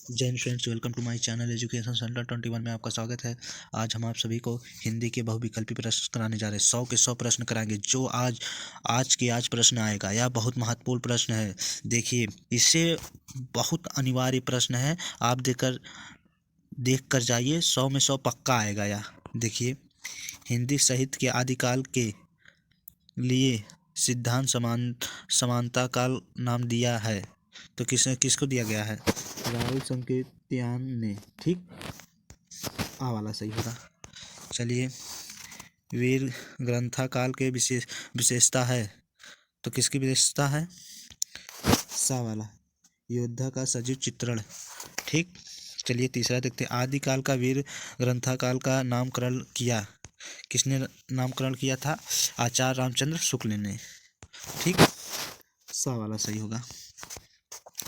जय हिंद friends, welcome to my channel education centre 21 में आपका स्वागत है। आज हम आप सभी को हिंदी के बहुविकल्पी प्रश्न कराने जा रहे हैं। 100 के 100 प्रश्न कराएंगे। जो आज प्रश्न आएगा यह बहुत महत्वपूर्ण प्रश्न है। देखिए, इससे बहुत अनिवार्य प्रश्न है। आप देख कर जाइए, 100 में 100 पक्का आएगा यह। देखिए, हिंदी साहित्य के आदिकाल के लिए सिद्धांत समानता काल नाम दिया है। तो किसको दिया गया है? राहुल संकेतियान ने। ठीक, आ वाला सही होगा। चलिए, वीर ग्रंथा काल के विशेषता है। तो किसकी विशेषता है? सा वाला, योद्धा का सजीव चित्रण। ठीक, चलिए तीसरा देखते हैं। आदिकाल का वीर ग्रंथा काल का नामकरण किया। किसने नामकरण किया था? आचार्य रामचंद्र शुक्ल ने। ठीक, सा वाला सही होगा।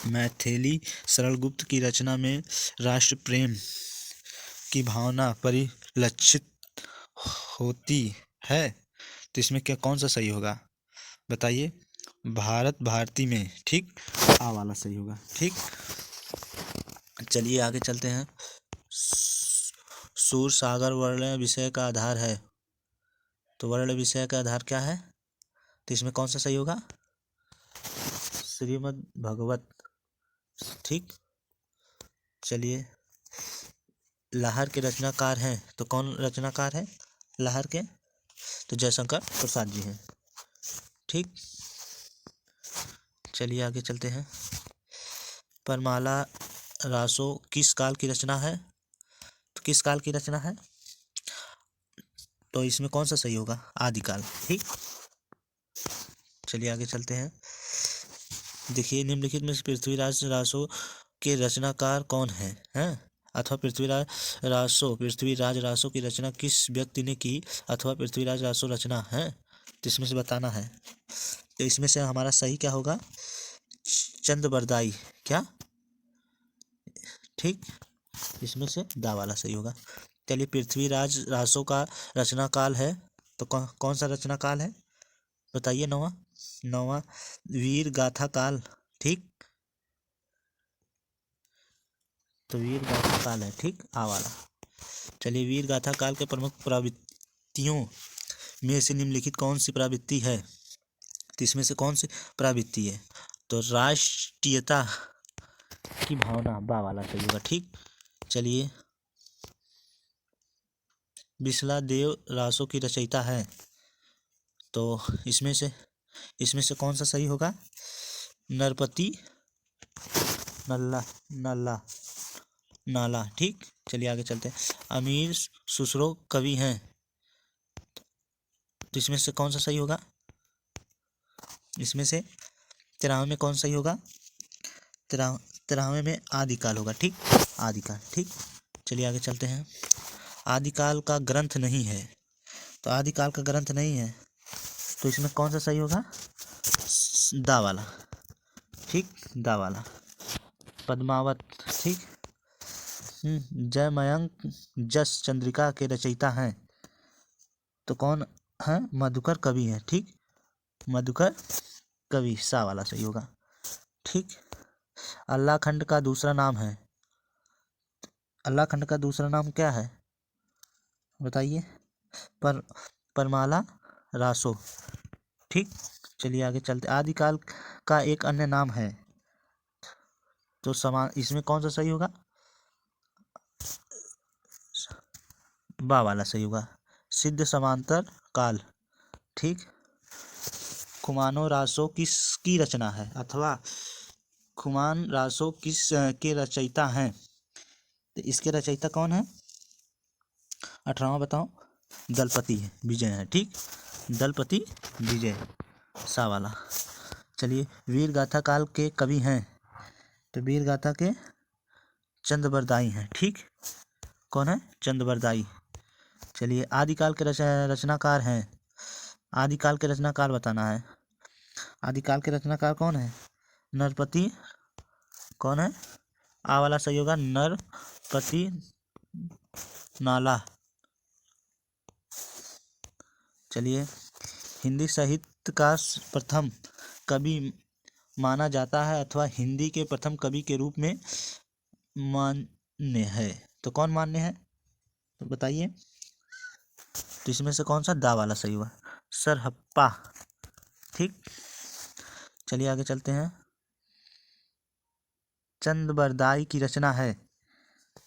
मैथिली सरल गुप्त की रचना में राष्ट्र प्रेम की भावना परिलक्षित होती है। तो इसमें कौन सा सही होगा बताइए? भारत भारती में। ठीक, आ वाला सही होगा। ठीक, चलिए आगे चलते हैं। सूर सागर वर्ण विषय का आधार है। तो वर्ण विषय का आधार क्या है? तो इसमें कौन सा सही होगा? श्रीमद् भगवत। ठीक, चलिए, लाहर के रचनाकार हैं। तो कौन रचनाकार है लाहर के? तो जयशंकर प्रसाद जी हैं। ठीक, चलिए आगे चलते हैं। परमाला रासो किस काल की रचना है? तो किस काल की रचना है? तो इसमें कौन सा सही होगा? आदिकाल। ठीक, चलिए आगे चलते हैं। देखिए, निम्नलिखित में से पृथ्वीराज रासो के रचनाकार कौन है? हैं? अथवा पृथ्वीराज रासो की रचना किस व्यक्ति ने की? अथवा पृथ्वीराज रासो रचना है? तो इसमें से बताना है। तो इसमें से हमारा सही क्या होगा? चंद्रबरदाई। क्या? ठीक, इसमें से दा वाला सही होगा। चलिए, पृथ्वीराज रासो का रचना काल है। तो कौन सा रचना काल है बताइए? नौवां वीर गाथा काल। ठीक, तो वीर गाथा काल है। ठीक, आ वाला। चलिए, वीर गाथा काल के प्रमुख प्रवृत्तियों में से निम्नलिखित कौन सी प्रवृत्ति है? तो इसमें से कौन सी प्रवृत्ति है? तो राष्ट्रीयता की भावना, बा वाला सही होगा। ठीक, चलिए, बिसला देव रासो की रचयिता है। तो इसमें से कौन सा सही होगा? नरपति नाला। ठीक, चलिए आगे चलते हैं। अमीर खुसरो कवि हैं। तो इसमें से कौन सा सही होगा? इसमें से 13वें में कौन सही होगा? 13वें में आदिकाल होगा। ठीक, आदिकाल। ठीक, चलिए आगे चलते हैं। आदिकाल का ग्रंथ नहीं है। तो आदिकाल का ग्रंथ नहीं है, तो इसमें कौन सा सही होगा? दा वाला। ठीक, दा वाला। पद्मावत। ठीक, जयमयंक जस चंद्रिका के रचयिता हैं। तो कौन है? मधुकर कवि हैं। ठीक, मधुकर कवि, सा वाला सही होगा। ठीक, अल्लाह खंड का दूसरा नाम है। अल्लाह खंड का दूसरा नाम क्या है बताइए? परमाला रासो। ठीक, चलिए आगे चलते। आदिकाल का एक अन्य नाम है। तो इसमें कौन सा सही होगा? बा वाला सही होगा। सिद्ध समांतर काल। ठीक, खुमानो रासो किसकी रचना है? अथवा खुमान रासो किस के रचयिता हैं? तो इसके रचयिता कौन है? 18वां बताओ। दलपति है, विजय है। ठीक, दलपति विजय, सा वाला। चलिए, वीर गाथा काल के कवि हैं। तो वीर गाथा के चंद्रबरदाई हैं। ठीक, कौन है? चंद्रबरदाई। चलिए, आदिकाल के रचनाकार हैं। आदिकाल के रचनाकार बताना है। आदिकाल के रचनाकार कौन है? नरपति। कौन है? आ वाला सही होगा। नरपति नाला। चलिए, हिंदी साहित्य का प्रथम कवि माना जाता है, अथवा हिंदी के प्रथम कवि के रूप में मान्य है। तो कौन मान्य है, तो बताइए। तो इसमें से कौन सा दा वाला सही हुआ, सरहप्पा। ठीक, चलिए आगे चलते हैं। चंद्रबरदाई की रचना है,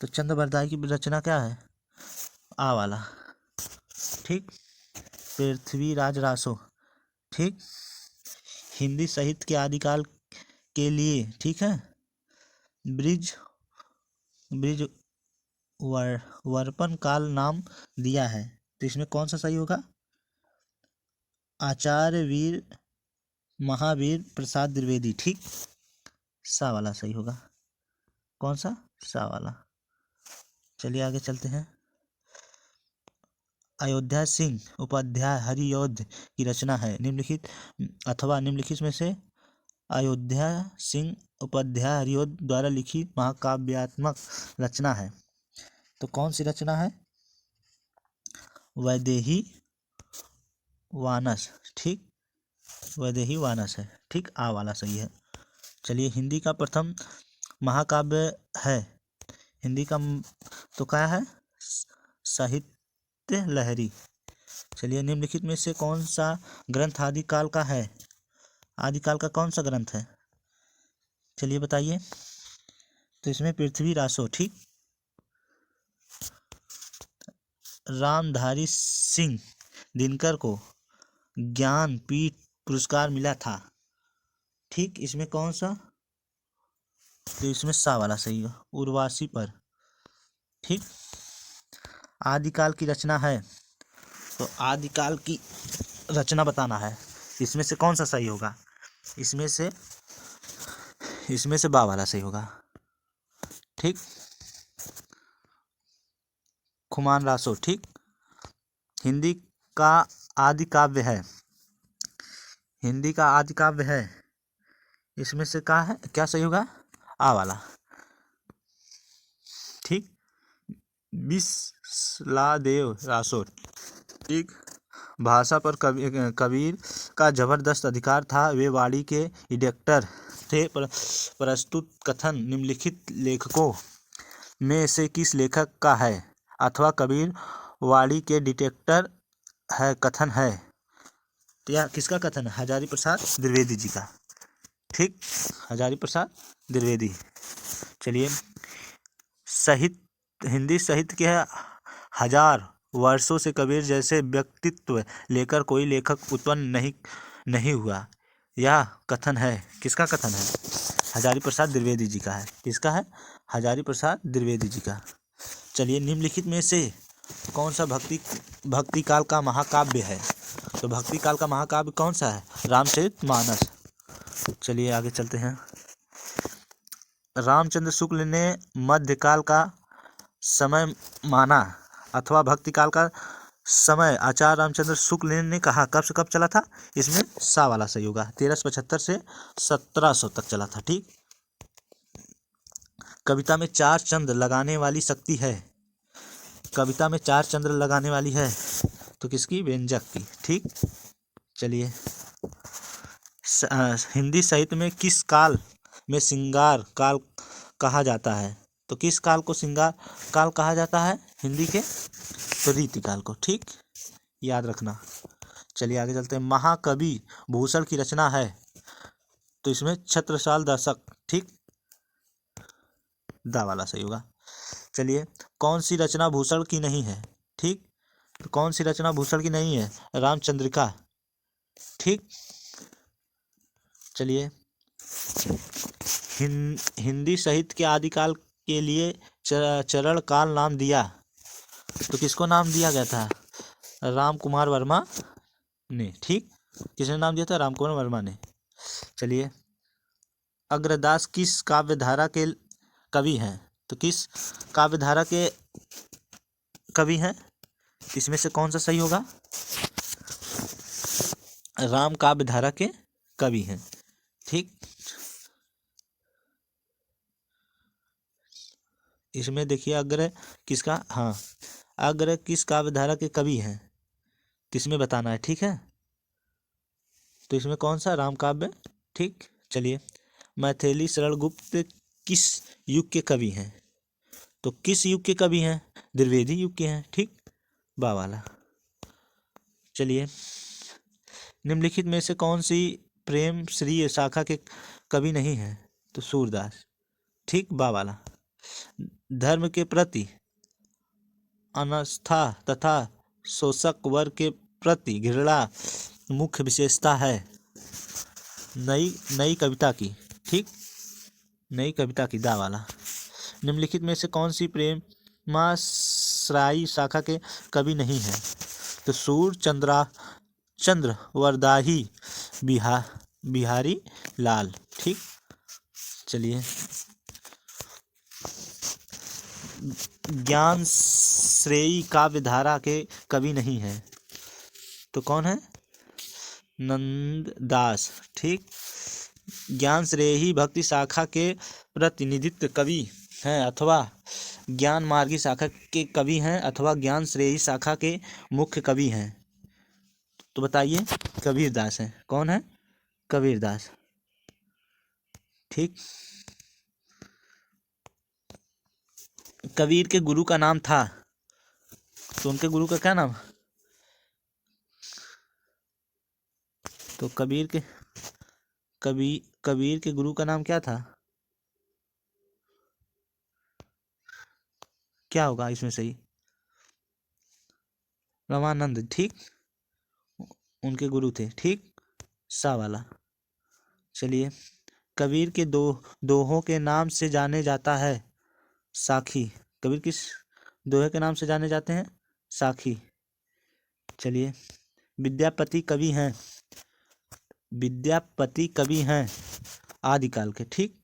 तो चंद्रबरदाई की रचना क्या है, आ वाला। ठीक, पृथ्वीराज रासो। ठीक, हिंदी साहित्य के आदिकाल के लिए, ठीक है, ब्रिज ब्रिज वर्पण काल नाम दिया है। तो इसमें कौन सा सही होगा, आचार्य वीर महावीर प्रसाद द्विवेदी। ठीक, सा वाला सही होगा, कौन सा, सा वाला। चलिए आगे चलते हैं। अयोध्या सिंह उपाध्याय हरिऔध की रचना है, निम्नलिखित अथवा निम्नलिखित में से अयोध्या सिंह उपाध्याय हरिऔध द्वारा लिखी महाकाव्यात्मक रचना है। तो कौन सी रचना है, वैदेही वानस। ठीक, वैदेही वानस है। ठीक, आ वाला सही है। चलिए, हिंदी का प्रथम महाकाव्य है, हिंदी का तो क्या है, साहित्य लहरी। चलिए, निम्नलिखित में से कौन सा ग्रंथ आदिकाल का है, आदिकाल का कौन सा ग्रंथ है, चलिए बताइए। तो इसमें पृथ्वी रासो। ठीक, रामधारी सिंह दिनकर को ज्ञानपीठ पुरस्कार मिला था। ठीक, इसमें कौन सा, तो इसमें सा वाला सही है, उर्वासी पर। ठीक, आदिकाल की रचना है, तो आदिकाल की रचना बताना है, इसमें से कौन सा सही होगा, इसमें से बा वाला सही होगा। ठीक, खुमान रासो। ठीक, हिंदी का आदि काव्य है, हिंदी का आदि काव्य है, इसमें से क्या है, क्या सही होगा, आ वाला। ठीक, विश्लादेव रासो। ठीक, भाषा पर कबीर का जबरदस्त अधिकार था, वे वाणी के एडिक्टर थे। प्रस्तुत कथन निम्नलिखित लेखकों में से किस लेखक का है, अथवा कबीर वाणी के डिटेक्टर है, कथन है, या किसका कथन है, हजारी प्रसाद द्विवेदी जी का। ठीक, हजारी प्रसाद द्विवेदी। चलिए, हिंदी साहित्य के हजार वर्षों से कबीर जैसे व्यक्तित्व लेकर कोई लेखक उत्पन्न नहीं हुआ, यह कथन है, किसका कथन है, हजारी प्रसाद द्विवेदी जी का है। किसका है, हजारी प्रसाद द्विवेदी जी का। चलिए, निम्नलिखित में से कौन सा भक्ति काल का महाकाव्य है, तो भक्ति काल का महाकाव्य कौन सा है, रामचरितमानस। चलिए आगे चलते हैं। रामचंद्र शुक्ल ने मध्यकाल का समय माना, अथवा भक्ति काल का समय आचार्य रामचंद्र शुक्ल ने कहा, कब से कब चला था, इसमें सा वाला सही होगा, 1375 से 1700 तक चला था। ठीक, कविता में 4 चंद्र लगाने वाली शक्ति है, कविता में 4 चंद्र लगाने वाली है, तो किसकी, व्यंजक की। ठीक, चलिए, हिंदी साहित्य में किस काल में श्रृंगार काल कहा जाता है, तो किस काल को श्रृंगार काल कहा जाता है, हिंदी के, तो रीतिकाल को। ठीक, याद रखना। चलिए आगे चलते हैं। महाकवि भूषण की रचना है, तो इसमें छत्रसाल दर्शक। ठीक, दा वाला सही होगा। चलिए, कौन सी रचना भूषण की नहीं है, ठीक, तो कौन सी रचना भूषण की नहीं है, रामचंद्रिका। ठीक, चलिए, हिंदी साहित्य के आदिकाल के लिए चरण काल नाम दिया, तो किसको नाम दिया गया था, राम कुमार वर्मा ने। ठीक, किसने नाम दिया था, राम कुमार वर्मा ने। चलिए, अग्रदास किस काव्य धारा के कवि हैं, तो किस काव्य धारा के कवि हैं, इसमें से कौन सा सही होगा, राम काव्य धारा के कवि हैं। ठीक, इसमें देखिए अग्र किसका, हाँ, अग्र किस काव्य धारा के कवि हैं, किसमें बताना है। ठीक है, तो इसमें कौन सा, राम काव्य। ठीक, चलिए, मैथिली शरण गुप्त किस युग के कवि हैं? तो किस युग के कवि हैं? द्विवेदी युग के हैं। ठीक, बा वाला। चलिए, निम्नलिखित में से कौन सी प्रेम श्री शाखा के कवि नहीं है? तो सूरदास। ठीक, बा वाला। धर्म के प्रति अनास्था तथा शोषक वर्ग के प्रति घृणा मुख्य विशेषता है नई नई कविता की। ठीक, नई कविता की, दा वाला। निम्नलिखित में से कौन सी प्रेमाश्रायी शाखा के कवि नहीं है? तो सूर चंद्र वरदाही बिहारी लाल। ठीक, चलिए, ज्ञान श्रेयी काव्य धारा के कवि नहीं है? तो कौन है? नंददास। ठीक, ज्ञान श्रेयी भक्ति शाखा के प्रतिनिधित्व कवि हैं अथवा ज्ञान मार्गी शाखा के कवि हैं अथवा ज्ञान श्रेयी शाखा के मुख्य कवि हैं? तो बताइए। कबीरदास हैं। कौन है? कबीरदास। ठीक, कबीर के गुरु का नाम था, तो उनके गुरु का क्या नाम? तो कबीर के गुरु का नाम क्या था? क्या होगा इसमें सही? रामानंद। ठीक, उनके गुरु थे। ठीक, सा वाला। चलिए, कबीर के दोहों के नाम से जाने जाता है साखी। कबीर किस दोहे के नाम से जाने जाते हैं? साखी। चलिए, विद्यापति कवि हैं आदिकाल के। ठीक,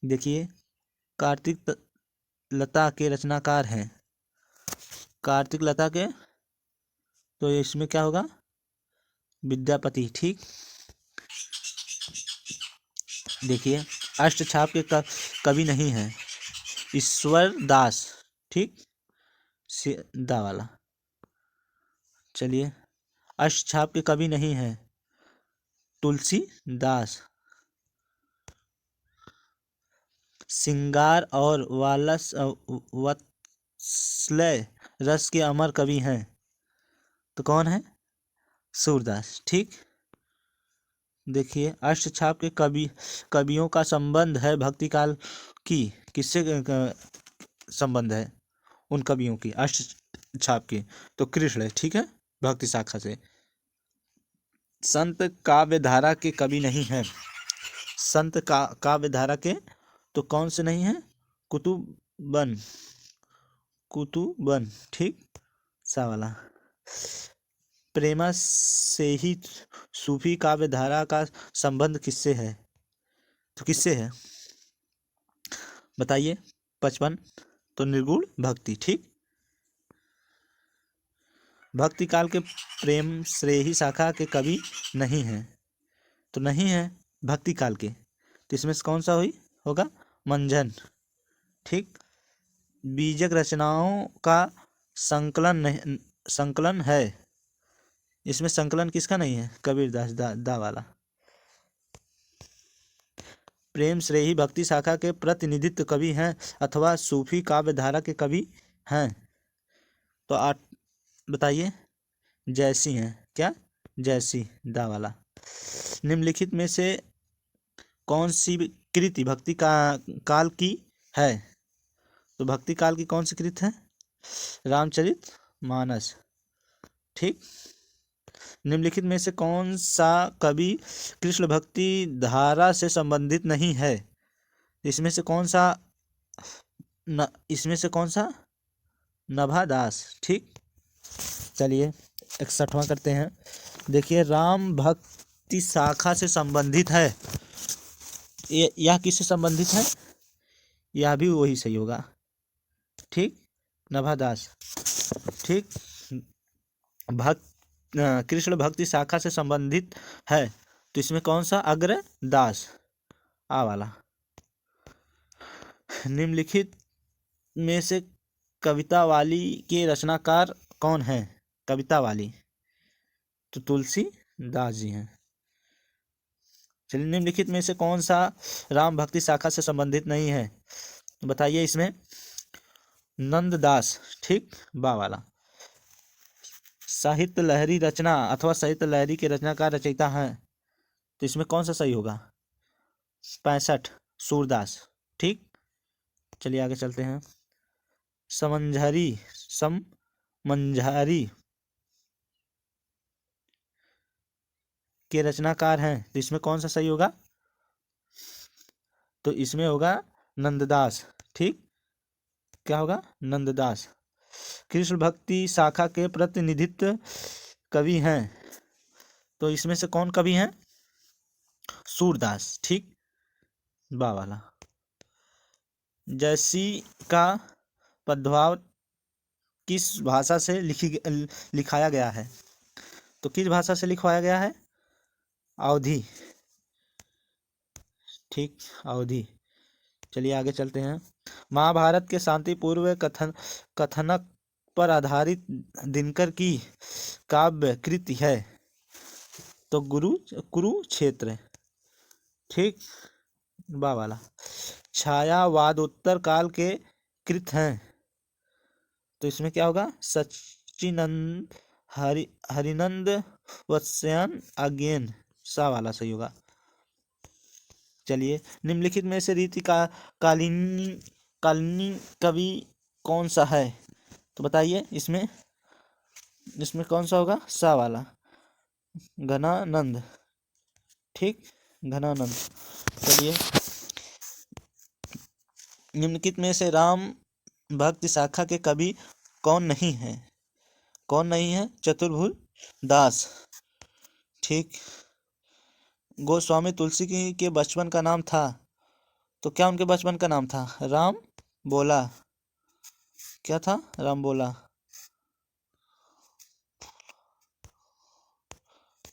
देखिए, कार्तिक लता के रचनाकार हैं। कार्तिक लता के, तो इसमें क्या होगा? विद्यापति। ठीक, देखिए, अष्टछाप के कवि नहीं हैं। ईश्वर दास। ठीक, दा वाला। चलिए, अष्टछाप के कवि नहीं हैं। तुलसीदास। श्रृंगार और वात्सल्य रस के अमर कवि हैं। तो कौन है? सूरदास। ठीक, देखिए, अष्टछाप के कवियों का संबंध है भक्ति काल की। किससे संबंध है उन कवियों की अष्टछाप की? तो कृष्ण है। ठीक है, भक्ति शाखा से। संत काव्य धारा के कवि नहीं है। संत काव्य धारा के, तो कौन से नहीं है? कुतुबन। ठीक, सा वाला। प्रेमा से ही सूफी काव्य धारा का संबंध किससे है? तो किससे है बताइए? 55, तो निर्गुण भक्ति। ठीक, भक्ति काल के प्रेम श्रेयी शाखा के कवि नहीं हैं। तो नहीं है भक्ति काल के, तो इसमें से कौन सा होगा? मंझन। ठीक, बीजक रचनाओं का संकलन है। इसमें संकलन किसका नहीं है? कबीरदास। दा वाला। प्रेम श्रेयी भक्ति शाखा के प्रतिनिधित्व कवि हैं अथवा सूफी काव्य धारा के कवि हैं? तो 8 बताइए। जैसी हैं। क्या? जैसी, दा वाला। निम्नलिखित में से कौन सी कृति भक्ति काल की है? तो भक्ति काल की कौन सी कृति है? रामचरित मानस। ठीक, निम्नलिखित में से कौन सा कवि कृष्ण भक्ति धारा से संबंधित नहीं है? इसमें से कौन सा? नभादास। ठीक, चलिए, 61वां करते हैं। देखिए, राम भक्ति शाखा से संबंधित है। यह किससे संबंधित है? यह भी वही सही होगा। ठीक, नभादास। ठीक, कृष्ण भक्ति शाखा से संबंधित है, तो इसमें कौन सा? अग्रदास, आ वाला। निम्नलिखित में से कविता वाली के रचनाकार कौन है? कविता वाली, तो तुलसीदास जी हैं। चलिए, निम्नलिखित में से कौन सा राम भक्ति शाखा से संबंधित नहीं है, बताइए इसमें। नंददास, ठीक, बा वाला। साहित्य लहरी रचना अथवा साहित्य लहरी के रचनाकार रचयिता हैं, तो इसमें कौन सा सही होगा। 65, सूरदास, ठीक। चलिए आगे चलते हैं। समंझरी के रचनाकार हैं, तो इसमें कौन सा सही होगा। तो इसमें होगा नंददास, ठीक। क्या होगा, नंददास। कृष्ण भक्ति शाखा के प्रतिनिधित्व कवि हैं, तो इसमें से कौन कवि हैं। सूरदास, ठीक, बा वाला। जैसी का पदभाव किस भाषा से लिखाया गया है, तो किस भाषा से लिखवाया गया है। अवधी, ठीक, अवधी। चलिए आगे चलते हैं। महाभारत के शांतिपूर्व कथनक पर आधारित दिनकर की काव्य कृति है, तो कुरुक्षेत्र, ठीक, बा वाला। छायावादोत्तर काल के कृत हैं, तो इसमें क्या होगा। सच्चिनंद हरिनंद वत्स्यन अज्ञेन, सा वाला सही होगा। चलिए, निम्नलिखित में से रीति का कालीनी कवि कौन सा है, तो बताइए इसमें इसमें कौन सा होगा। सा वाला, घनानंद, ठीक, घनानंद। चलिए, निम्नलिखित में से राम भक्ति शाखा के कवि कौन नहीं है, कौन नहीं है। चतुर्भुज दास, ठीक। गोस्वामी तुलसी के बचपन का नाम था, तो क्या उनके बचपन का नाम था। राम बोला, क्या था, राम बोला।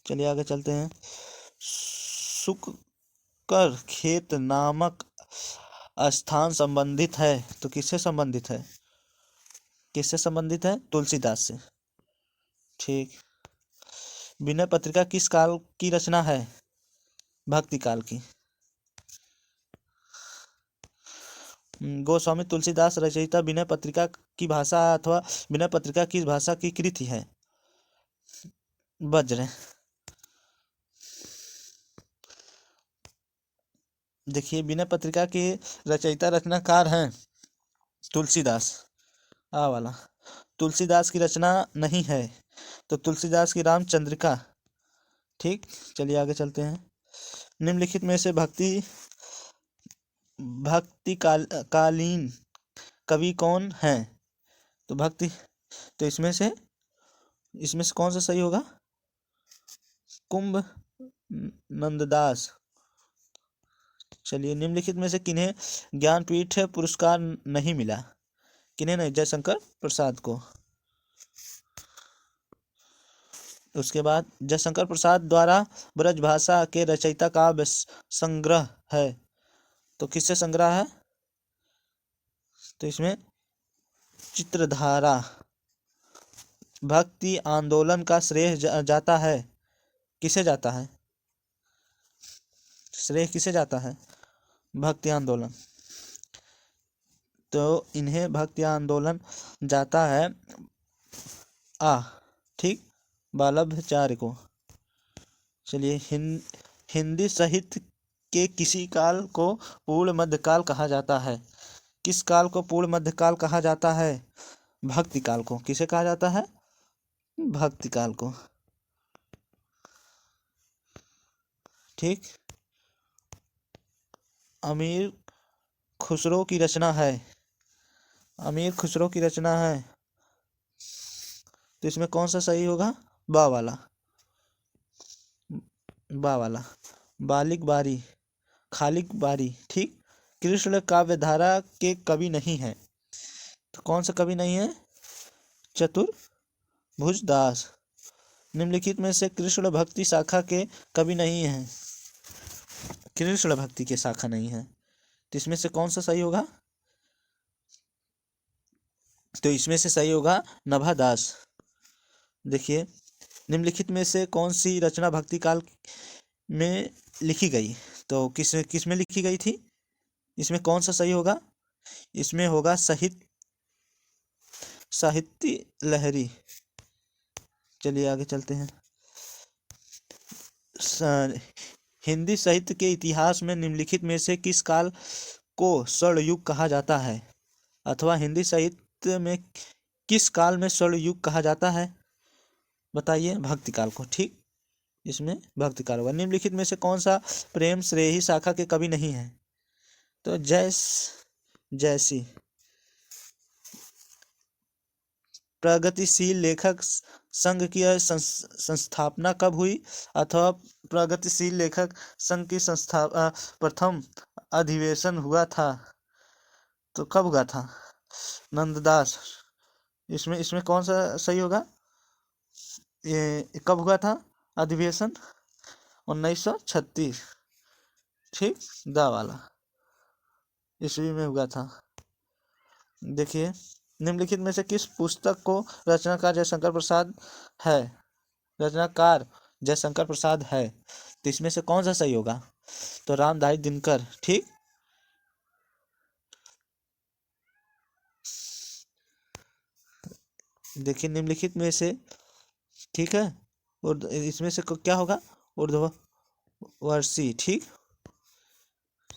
चलिए आगे चलते हैं। सुकर खेत नामक स्थान संबंधित है, तो किससे संबंधित है, किससे संबंधित है। तुलसीदास से, ठीक। विनय पत्रिका किस काल की रचना है, भक्ति काल की। गोस्वामी तुलसीदास रचयिता विनय पत्रिका की भाषा अथवा विनय पत्रिका किस भाषा की कृति है। वज्र, देखिए, विनय पत्रिका के रचयिता रचनाकार हैं तुलसीदास, आ वाला। तुलसीदास की रचना नहीं है, तो तुलसीदास की रामचंद्रिका, ठीक। चलिए आगे चलते हैं। निम्नलिखित में से भक्ति कालीन कवि कौन है, तो तो इसमें से कौन सा सही होगा। कुंभ नंददास। चलिए, निम्नलिखित में से किन्हें ज्ञानपीठ पुरस्कार नहीं मिला, किन्हें नहीं। जयशंकर प्रसाद को। उसके बाद जयशंकर प्रसाद द्वारा ब्रजभाषा के रचयिता काव्य संग्रह है, तो किससे संग्रह है, तो इसमें चित्रधारा। भक्ति आंदोलन का श्रेय जाता है, किसे जाता है, श्रेय किसे जाता है, भक्ति आंदोलन। तो इन्हें भक्ति आंदोलन जाता है, ठीक, वल्लभाचार्य को। चलिए, हिंदी साहित्य के किसी काल को पूर्ण मध्यकाल कहा जाता है, किस काल को पूर्ण मध्यकाल कहा जाता है। भक्ति काल को। किसे कहा जाता है, भक्ति काल को, ठीक। अमीर खुसरो की रचना है, अमीर खुसरो की रचना है, तो इसमें कौन सा सही होगा। बा वाला, बा वाला। बालिक बारी, खालिक बारी, ठीक। कृष्ण काव्यधारा के कवि नहीं है, तो कौन सा कवि नहीं है। चतुर्भुज दास। निम्नलिखित में से कृष्ण भक्ति शाखा के कवि नहीं है, कृष्ण भक्ति के शाखा नहीं है, तो इसमें से कौन सा सही होगा, तो इसमें से सही होगा नभादास। देखिए, निम्नलिखित में से कौन सी रचना भक्ति काल में लिखी गई। तो किस किस में लिखी गई थी? इसमें कौन सा सही होगा? इसमें होगा साहित्य लहरी। चलिए आगे चलते हैं। हिंदी साहित्य के इतिहास में निम्नलिखित में से किस काल को स्वर्ण युग कहा जाता है? अथवा हिंदी साहित्य में किस काल में स्वर्ण युग कहा जाता है? बताइए। भक्ति काल को। ठीक, इसमें भक्ति काल होगा। निम्नलिखित में से कौन सा प्रेम श्रेयी शाखा के कवि नहीं है? तो जैसी। प्रगतिशील लेखक संघ की संस्थापना कब हुई? अथवा प्रगतिशील लेखक संघ की प्रथम अधिवेशन हुआ था तो कब हुआ था? नंददास। इसमें इसमें कौन सा सही होगा? ये कब हुआ था अधिवेशन? 1936। ठीक, दा वाला ईस्वी में हुआ था। देखिए, निम्नलिखित में से किस पुस्तक को रचनाकार जयशंकर प्रसाद है? रचनाकार जयशंकर प्रसाद है, तो इसमें से कौन सा सही होगा? तो रामधारी दिनकर। ठीक, देखिए निम्नलिखित में से, ठीक है, और इसमें से क्या होगा? उर्दुवर्सी। ठीक,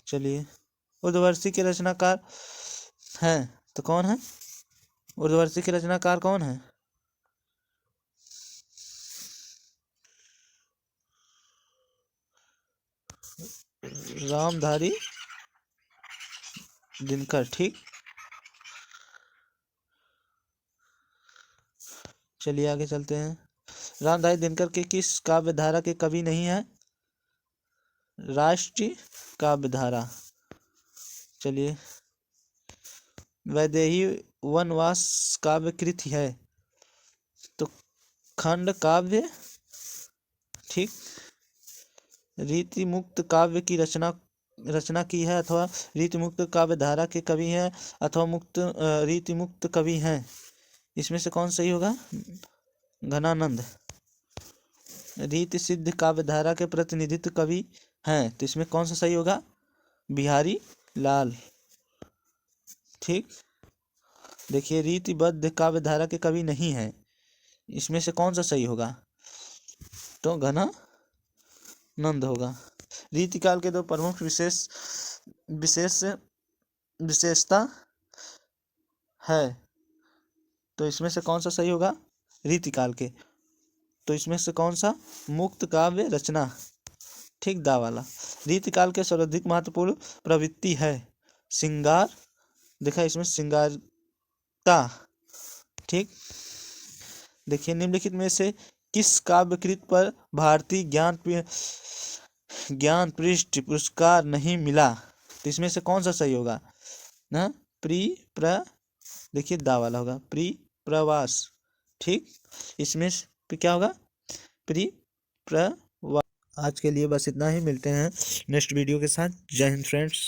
चलिए, उर्दुवर्सी के रचनाकार हैं तो कौन है? उर्दुवर्सी के रचनाकार कौन है? रामधारी दिनकर। ठीक, चलिए आगे चलते हैं। रामधारी दिनकर के किस काव्य धारा के कवि नहीं है? राष्ट्रीय काव्य धारा। चलिए, वैदेही वनवास काव्य कृति है तो खंड काव्य। ठीक, रीति मुक्त काव्य की रचना की है, अथवा रीति मुक्त काव्य धारा के कवि हैं, अथवा रीति मुक्त कवि हैं। इसमें से कौन सही होगा? घनानंद। रीति सिद्ध काव्य धारा के प्रतिनिधित्व कवि हैं, तो इसमें कौन सा सही होगा? बिहारी लाल। ठीक, देखिए, रीतिबद्ध काव्य धारा के कवि नहीं है, इसमें से कौन सा सही होगा? तो घनानंद होगा। रीतिकाल के दो प्रमुख विशेषता है, तो इसमें से कौन सा सही होगा? रीतिकाल के, तो इसमें से कौन सा? मुक्त काव्य रचना। ठीक, दा वाला। रीतिकाल के सर्वाधिक महत्वपूर्ण प्रवृत्ति है श्रृंगार। देखा, इसमें श्रृंगारता। ठीक, देखिए, निम्नलिखित में से किस काव्यकृत पर भारतीय ज्ञान पृष्ठ पुरस्कार नहीं मिला? तो इसमें से कौन सा सही होगा? ना देखिए, दा वाला होगा, प्रवास। ठीक, इसमें क्या होगा? प्रवास। आज के लिए बस इतना ही, मिलते हैं नेक्स्ट वीडियो के साथ। जय हिंद फ्रेंड्स।